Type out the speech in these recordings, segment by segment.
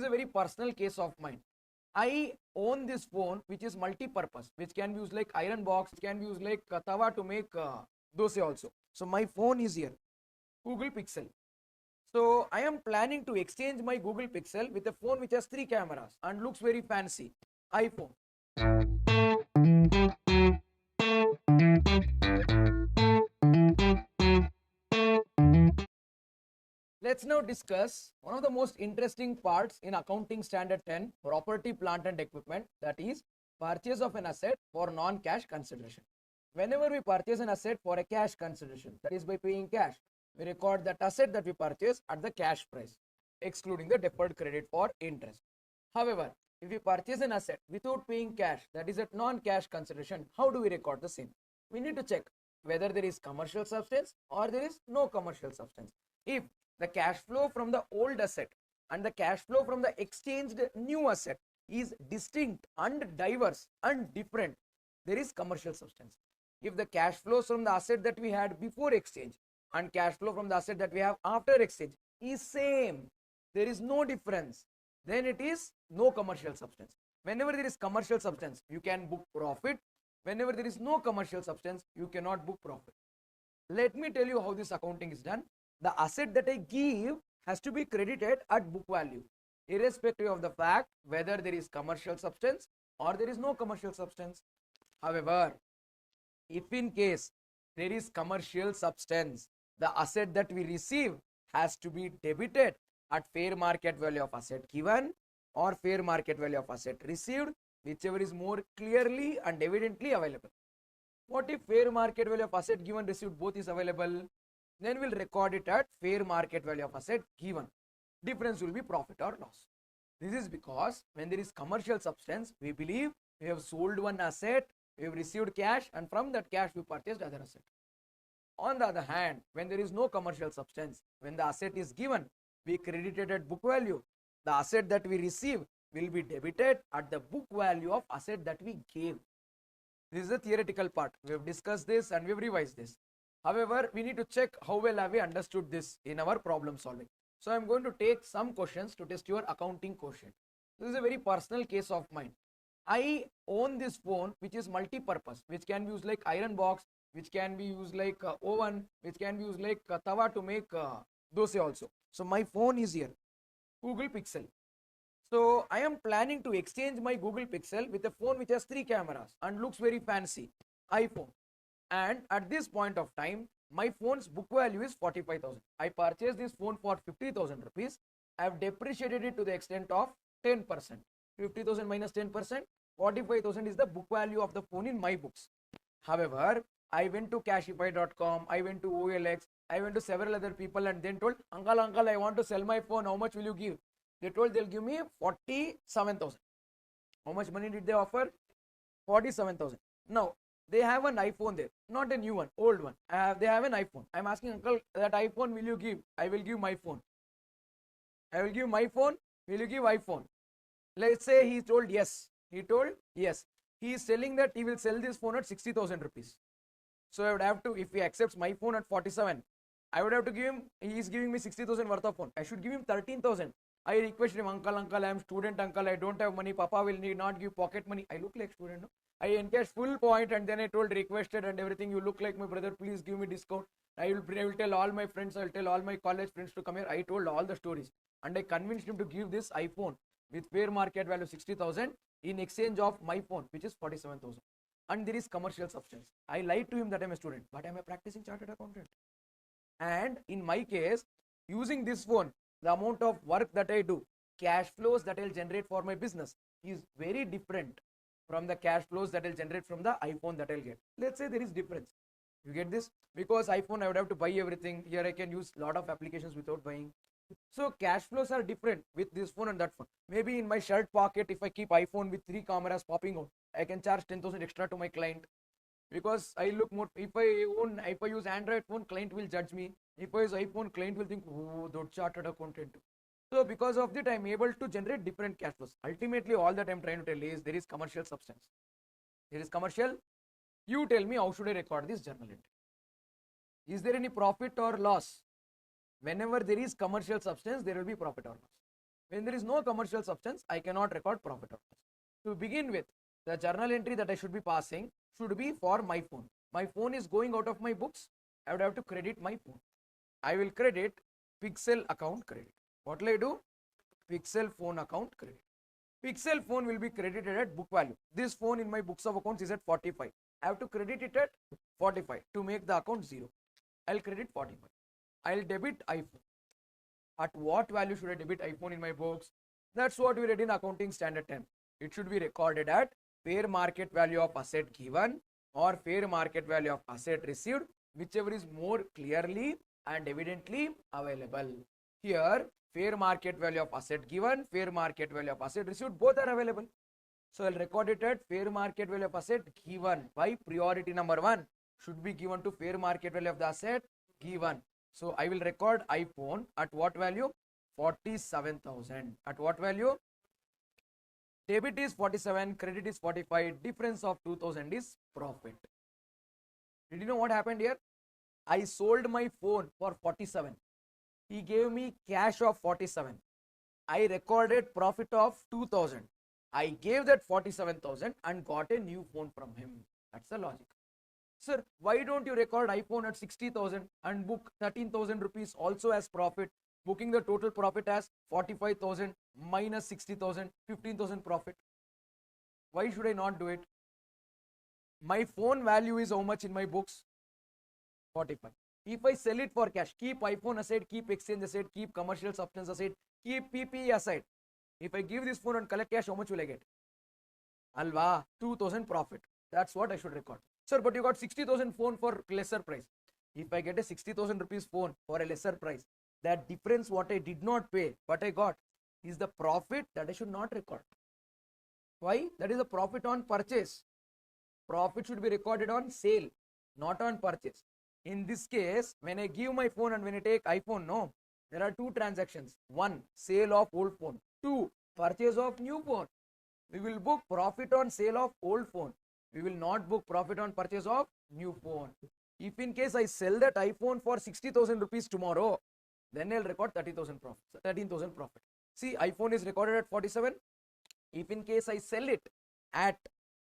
This is a very personal case of mine. I own this phone which is multi-purpose, which can be used like iron box, it can be used like tawa to make dosa also. So my phone is here, Google Pixel. So I am planning to exchange my Google Pixel with a phone which has 3 cameras and looks very fancy, iPhone. Let's now discuss one of the most interesting parts in accounting standard 10, property, plant and equipment, that is purchase of an asset for non-cash consideration. Whenever we purchase an asset for a cash consideration, that is by paying cash, we record that asset that we purchase at the cash price, excluding the deferred credit for interest. However, if we purchase an asset without paying cash, that is at non-cash consideration, how do we record the same? We need to check whether there is commercial substance or there is no commercial substance. If the cash flow from the old asset and the cash flow from the exchanged new asset is distinct and diverse and different, there is commercial substance. If the cash flows from the asset that we had before exchange and cash flow from the asset that we have after exchange is same, there is no difference, then it is no commercial substance. Whenever there is commercial substance, you can book profit. Whenever there is no commercial substance, you cannot book profit. Let me tell you how this accounting is done. The asset that I give has to be credited at book value, irrespective of the fact whether there is commercial substance or there is no commercial substance. However, if in case there is commercial substance, the asset that we receive has to be debited at fair market value of asset given or fair market value of asset received, whichever is more clearly and evidently available. What if fair market value of asset given received both is available? Then we'll record it at fair market value of asset given. Difference will be profit or loss. This is because when there is commercial substance, we believe we have sold one asset, we have received cash, and from that cash we purchased other asset. On the other hand, when there is no commercial substance, when the asset is given, we credit it at book value. The asset that we receive will be debited at the book value of asset that we gave. This is the theoretical part. We have discussed this and we have revised this. However, we need to check how well have we understood this in our problem solving. So I am going to take some questions to test your accounting quotient. This is a very personal case of mine. I own this phone which is multi-purpose, which can be used like iron box, which can be used like oven, which can be used like tawa to make dosa also. So my phone is here, Google Pixel. So I am planning to exchange my Google Pixel with a phone which has 3 cameras and looks very fancy, iPhone. And at this point of time, my phone's book value is 45,000. I purchased this phone for 50,000 rupees. I have depreciated it to the extent of 10%. 50,000 minus 10%, 45,000 is the book value of the phone in my books. However, I went to cashify.com, I went to OLX, I went to several other people and then told, uncle, I want to sell my phone. How much will you give? They told they'll give me 47,000. How much money did they offer? 47,000. Now, they have an iPhone there, not a new one, old one. They have an iPhone. I'm asking, uncle, that iPhone will you give? I will give my phone. I will give my phone. Will you give iPhone? Let's say he told yes. He told yes. He is selling that he will sell this phone at 60,000 rupees. So I would have to, if he accepts my phone at 47, I would have to give him, he is giving me 60,000 worth of phone. I should give him 13,000. I requested him, uncle, I am student, uncle, I don't have money. Papa will not give pocket money. I look like student, no? I encashed full point and then I told, requested and everything. You look like my brother, please give me discount. I will tell all my friends, I will tell all my college friends to come here. I told all the stories and I convinced him to give this iPhone with fair market value 60,000 in exchange of my phone, which is 47,000. And there is commercial substance. I lied to him that I am a student, but I am a practicing chartered accountant. And in my case, using this phone, the amount of work that I do, cash flows that I will generate for my business is very different from the cash flows that I will generate from the iPhone that I will get. Let's say there is difference. You get this? Because iPhone I would have to buy everything. Here I can use a lot of applications without buying. So cash flows are different with this phone and that phone. Maybe in my shirt pocket, if I keep iPhone with 3 cameras popping out, I can charge 10,000 extra to my client. Because I look more, if I use Android phone, client will judge me. If I use iPhone, client will think, oh, that chartered accountant. So because of that, I am able to generate different cash flows. Ultimately, all that I am trying to tell is there is commercial substance. There is commercial. You tell me, how should I record this journal entry? Is there any profit or loss? Whenever there is commercial substance, there will be profit or loss. When there is no commercial substance, I cannot record profit or loss. To begin with, the journal entry that I should be passing should be for my phone. My phone is going out of my books. I would have to credit my phone. I will credit Pixel account credit. What will I do? Pixel phone account credit. Pixel phone will be credited at book value. This phone in my books of accounts is at 45. I have to credit it at 45 to make the account 0. I'll credit 45. I'll debit iPhone. At what value should I debit iPhone in my books? That's what we read in accounting standard 10. It should be recorded at fair market value of asset given or fair market value of asset received, whichever is more clearly and evidently available. Here, fair market value of asset given, fair market value of asset received, both are available. So I'll record it at fair market value of asset given. By priority number 1 should be given to fair market value of the asset given. So I will record iPhone at what value? 47,000. At what value? Debit is 47, credit is 45, difference of 2000 is profit. Did you know what happened here? I sold my phone for 47. He gave me cash of 47. I recorded profit of 2000. I gave that 47,000 and got a new phone from him. That's the logic. Sir, why don't you record iPhone at 60,000 and book 13,000 rupees also as profit, booking the total profit as 45,000 minus 60,000, 15,000 profit? Why should I not do it? My phone value is how much in my books? 45. If I sell it for cash, keep iPhone aside, keep exchange aside, keep commercial substance aside, keep PPE aside. If I give this phone and collect cash, how much will I get? Alva, 2,000 profit. That's what I should record. Sir, but you got 60,000 phone for lesser price. If I get a 60,000 rupees phone for a lesser price, that difference what I did not pay, but I got, is the profit that I should not record. Why? That is a profit on purchase. Profit should be recorded on sale, not on purchase. In this case, when I give my phone and when I take iPhone, no, there are two transactions. 1, sale of old phone. 2, purchase of new phone. We will book profit on sale of old phone. We will not book profit on purchase of new phone. If in case I sell that iPhone for 60,000 rupees tomorrow, then I'll record 30,000 profit, 13,000 profit. See, iPhone is recorded at 47. If in case I sell it at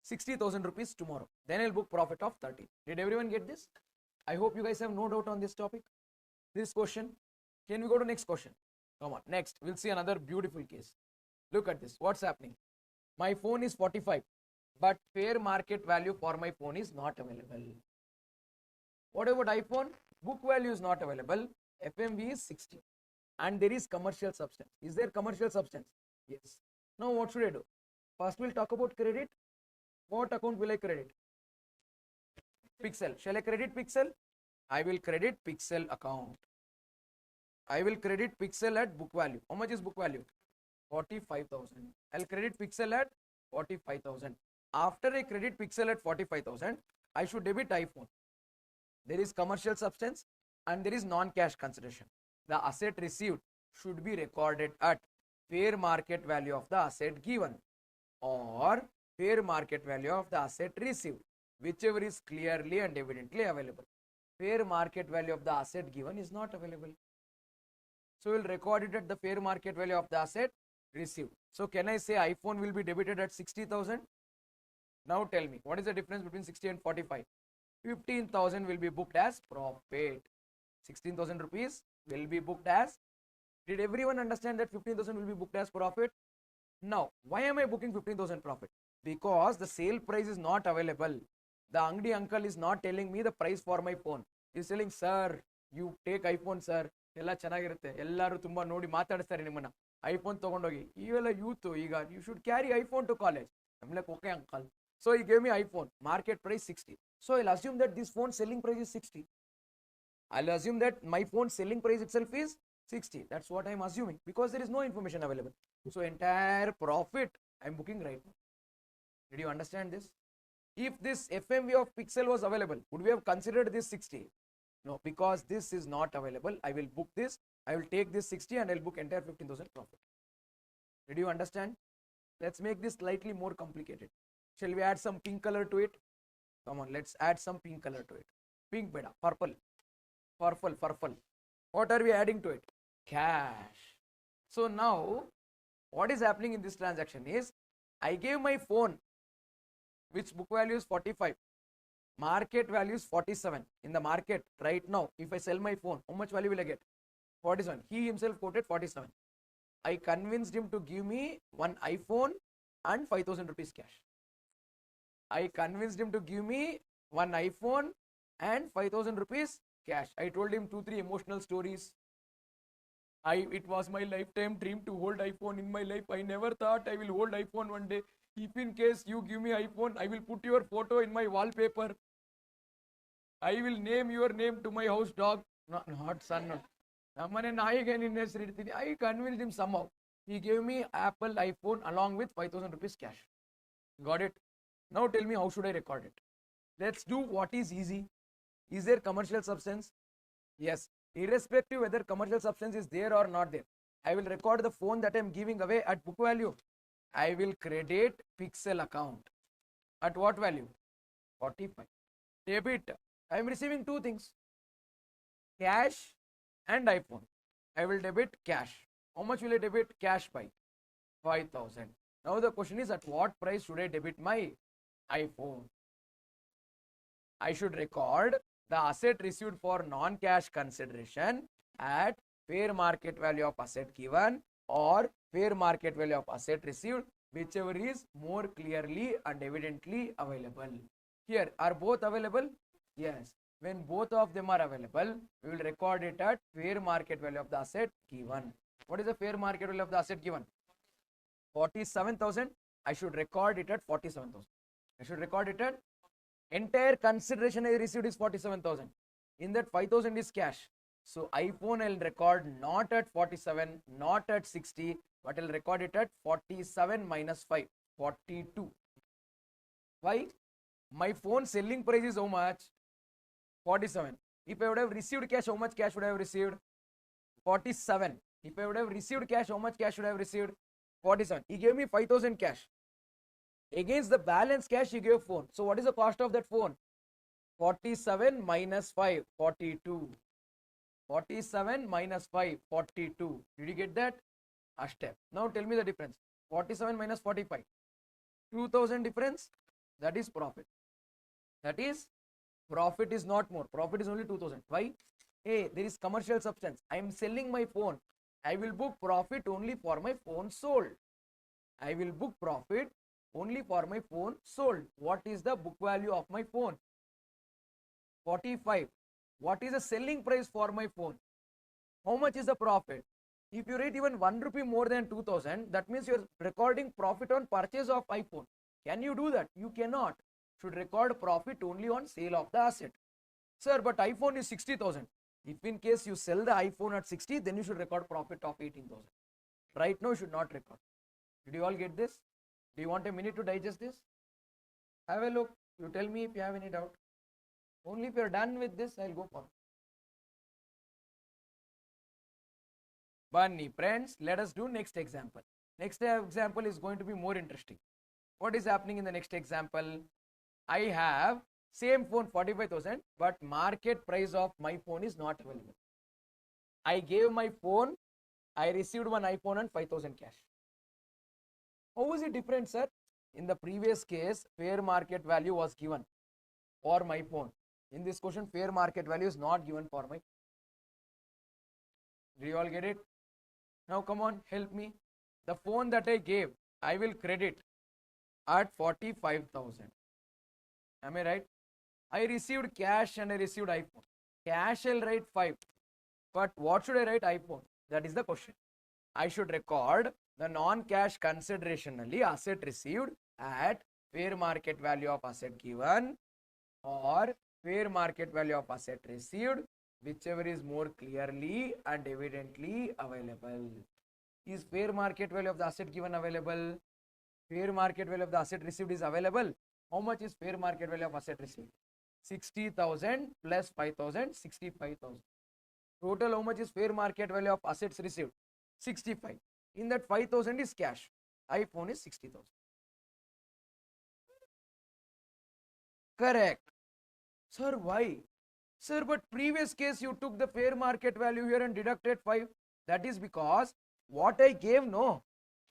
60,000 rupees tomorrow, then I'll book profit of 30. Did everyone get this? I hope you guys have no doubt on this topic. This question. Can we go to next question? Come on. Next, we'll see another beautiful case. Look at this. What's happening? My phone is 45, but fair market value for my phone is not available. What about iPhone? Book value is not available. FMV is 60. And there is commercial substance. Is there commercial substance? Yes. Now what should I do? First we'll talk about credit. What account will I credit? Pixel. Shall I credit Pixel? I will credit Pixel account. I will credit Pixel at book value. How much is book value? 45,000. I'll credit Pixel at 45,000. After I credit Pixel at 45,000, I should debit iPhone. There is commercial substance and there is non-cash consideration. The asset received should be recorded at fair market value of the asset given or fair market value of the asset received, whichever is clearly and evidently available. Fair market value of the asset given is not available. So we'll record it at the fair market value of the asset received. So can I say iPhone will be debited at 60,000? Now tell me, what is the difference between 60 and 45? 15,000 will be booked as profit. 16,000 rupees will be booked as. Did everyone understand that 15,000 will be booked as profit? Now, why am I booking 15,000 profit? Because the sale price is not available. The Angdi uncle is not telling me the price for my phone. He is telling, sir, you take iPhone, sir. ಎಲ್ಲ ಚೆನ್ನಾಗಿರುತ್ತೆ ಎಲ್ಲರೂ ತುಂಬಾ ನೋಡಿ ಮಾತಾಡಿಸ್ತಾರೆ ನಿಮ್ಮನ್ನ iPhone ತಗೊಂಡೋಗಿ ಇವೆಲ್ಲ youth ಈಗ you should carry iPhone to college I'm like okay uncle so he gave me iPhone market price 60, so I'll assume that this phone selling price is 60. I'll assume that my phone selling price itself is 60. That's what I'm assuming because there is no information available. So entire profit I'm booking right now. Did you understand this? If this FMV of Pixel was available, would we have considered this 60? No, because this is not available. I will book this. I will take this 60 and I'll book entire 15,000 profit. Did you understand? Let's make this slightly more complicated. Shall we add some pink color to it? Come on, let's add some pink color to it. Pink beda, purple. Purple. What are we adding to it? Cash. So now what is happening in this transaction is, I gave my phone, which book value is 45. Market value is 47. In the market right now, if I sell my phone, how much value will I get? 47. He himself quoted 47. I convinced him to give me one iPhone and 5,000 rupees cash. I convinced him to give me one iPhone and 5,000 rupees cash. I told him 2-3 emotional stories. It was my lifetime dream to hold iPhone in my life. I never thought I will hold iPhone one day. If in case you give me iPhone, I will put your photo in my wallpaper. I will name your name to my house dog. Not son. I convinced him somehow. He gave me Apple iPhone along with 5,000 rupees cash. Got it? Now tell me, how should I record it? Let's do what is easy. Is there commercial substance? Yes. Irrespective whether commercial substance is there or not there, I will record the phone that I am giving away at book value. I will credit Pixel account. At what value? 45. Debit. I am receiving two things, cash and iPhone. I will debit cash. How much will I debit cash by? 5,000. Now the question is, at what price should I debit my iPhone? I should record the asset received for non-cash consideration at fair market value of asset given or fair market value of asset received, whichever is more clearly and evidently available. Here, are both available? Yes. When both of them are available, we will record it at fair market value of the asset given. What is the fair market value of the asset given? 47,000. I should record it at 47,000. I should record it at entire consideration I received is 47,000. In that 5,000 is cash. So iPhone I'll record not at 47, not at 60, but I'll record it at 47 minus 5, 42. Why? My phone selling price is how much? 47. If I would have received cash, how much cash would I have received? 47. If I would have received cash, how much cash would I have received? 47. He gave me 5,000 cash. Against the balance cash, he gave phone. So what is the cost of that phone? 47 minus 5, 42. 47 minus 5, 42. Did you get that? A step. Now tell me the difference. 47 minus 45. 2,000 difference. That is profit. That is profit, is not more. Profit is only 2,000. Why? Hey, there is commercial substance. I am selling my phone. I will book profit only for my phone sold. I will book profit only for my phone sold. What is the book value of my phone? 45. What is the selling price for my phone? How much is the profit? If you rate even 1 rupee more than 2,000, that means you are recording profit on purchase of iPhone. Can you do that? You cannot. Should record profit only on sale of the asset. Sir, but iPhone is 60,000. If in case you sell the iPhone at 60, then you should record profit of 18,000. Right now you should not record. Did you all get this? Do you want a minute to digest this? Have a look. You tell me if you have any doubt. Only if you are done with this, I'll go for. Bunny friends, let us do next example. Next example is going to be more interesting. What is happening in the next example? I have same phone 45,000, but market price of my phone is not available. I gave my phone, I received one iPhone and 5,000 cash. How is it different, sir? In the previous case, fair market value was given for my phone. In this question, fair market value is not given for my phone. Do you all get it? Now come on, help me. The phone that I gave, I will credit at 45,000. Am I right? I received cash and I received iPhone. Cash I'll write 5. But what should I write iPhone? That is the question. I should record the non-cash considerationally asset received at fair market value of asset given or fair market value of asset received, whichever is more clearly and evidently available. Is fair market value of the asset given available? Fair market value of the asset received is available. How much is fair market value of asset received? 60,000 plus 5,000, 65,000. Total how much is fair market value of assets received? 65. In that 5,000 is cash. iPhone is 60,000. Correct. Sir, why? Sir, but previous case you took the fair market value here and deducted 5. That is because what I gave, no.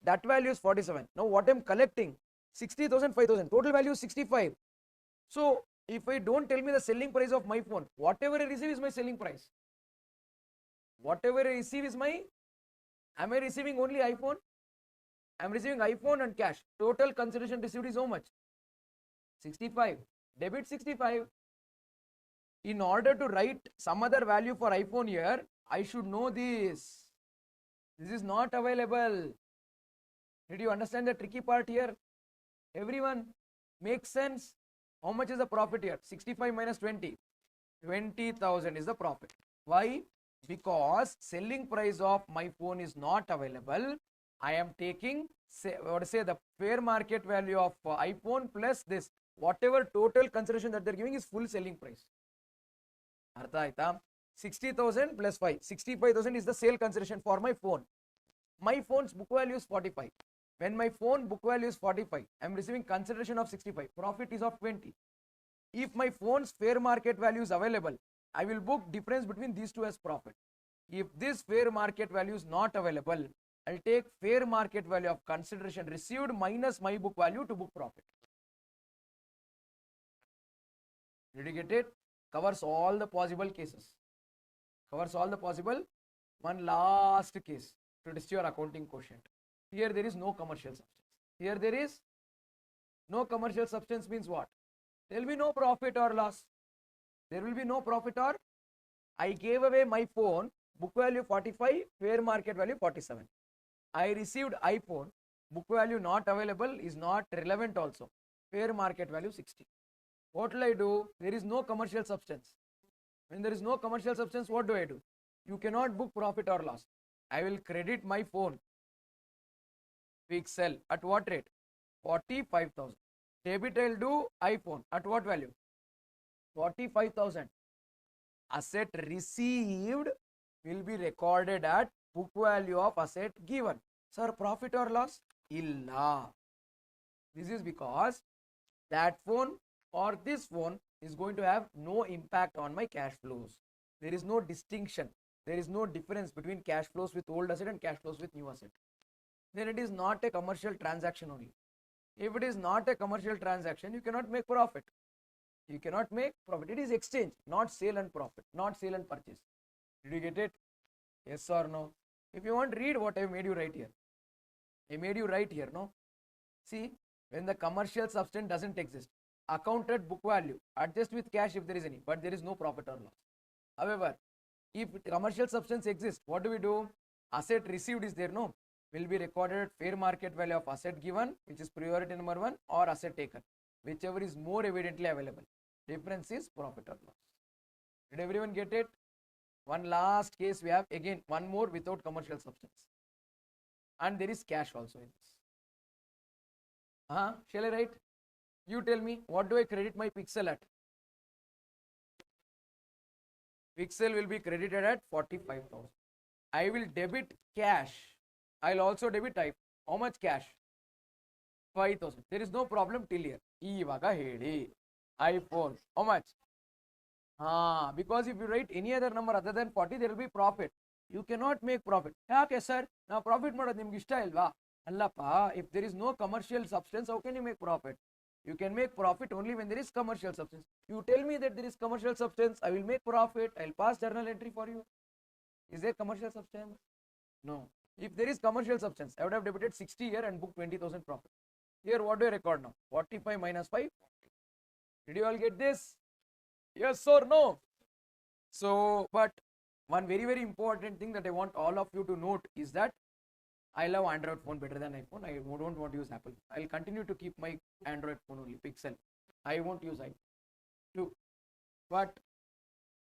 That value is 47. Now what I'm collecting, 60,000, 5,000. Total value is 65. So if I don't tell me the selling price of my phone, whatever I receive is my selling price. Whatever I receive is my, am I receiving only iPhone? I'm receiving iPhone and cash. Total consideration received is how much? 65. Debit 65. In order to write some other value for iPhone here, I should know this. This is not available. Did you understand the tricky part here? Everyone, makes sense? How much is the profit here? 65 minus 20. 20,000 is the profit. Why? Because selling price of my phone is not available. I am taking, say the fair market value of iPhone plus this. Whatever total consideration that they're giving is full selling price. Artha aita? 60,000 plus 5. 65,000 is the sale consideration for my phone. My phone's book value is 45. When my phone book value is 45, I am receiving consideration of 65. Profit is of 20. If my phone's fair market value is available, I will book difference between these two as profit. If this fair market value is not available, I'll take fair market value of consideration received minus my book value to book profit. Did you get it? Covers all the possible cases. Covers all the possible. One last case to test your accounting quotient. Here there is no commercial substance. Here there is no commercial substance means what? There will be no profit or loss. There will be no profit or, I gave away my phone, book value 45, fair market value 47. I received iPhone, book value not available is not relevant also. Fair market value 60. What will I do? There is no commercial substance. When there is no commercial substance, what do I do? You cannot book profit or loss. I will credit my phone Pixel at what rate? 45,000. Debit I'll do iPhone at what value? 45,000. Asset received will be recorded at book value of asset given. Sir, profit or loss? Illa. This is because that phone or this phone is going to have no impact on my cash flows. There is no distinction. There is no difference between cash flows with old asset and cash flows with new asset. Then it is not a commercial transaction only. If it is not a commercial transaction, you cannot make profit. You cannot make profit. It is exchange, not sale and profit, not sale and purchase. Did you get it? Yes or no? If you want, read what I made you write here. I made you write here, no? See, when the commercial substance doesn't exist, accounted book value, adjust with cash if there is any, but there is no profit or loss. However, if commercial substance exists, what do? Asset received is there, no? Will be recorded fair market value of asset given, which is priority number 1, or asset taken, whichever is more evidently available. Difference is profit or loss. Did everyone get it? One last case we have, again one more without commercial substance, and there is cash also in this. Shall I write? You tell me, what do I credit my Pixel at? Pixel will be credited at 45,000. I will debit cash. I'll also debit type. How much cash? 5,000. There is no problem till here. Ivaga hedi. iPhone. How much? Because if you write any other number other than 40, there will be profit. You cannot make profit. Okay, sir. Now profit ಮಾಡೋದು ನಿಮಗೆ ಇಷ್ಟ ಇಲ್ವಾ? ಅಲ್ಲಪ್ಪ, if there is no commercial substance, how can you make profit? You can make profit only when there is commercial substance. You tell me that there is commercial substance, I will make profit, I'll pass journal entry for you. Is there commercial substance? No. If there is commercial substance, I would have debited 60 here and booked 20,000 profit. Here, what do I record now? 45 minus 5. Did you all get this? Yes or no? So, but one very, very important thing that I want all of you to note is that I love Android phone better than iPhone. I don't want to use Apple. I'll continue to keep my Android phone only, Pixel. I won't use iPhone too. But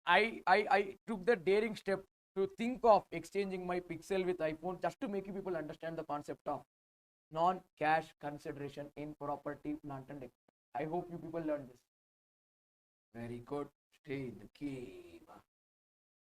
I took the daring step to think of exchanging my Pixel with iPhone just to make you people understand the concept of non-cash consideration in property, plant and equipment. I hope you people learned this. Very good. Stay in the game.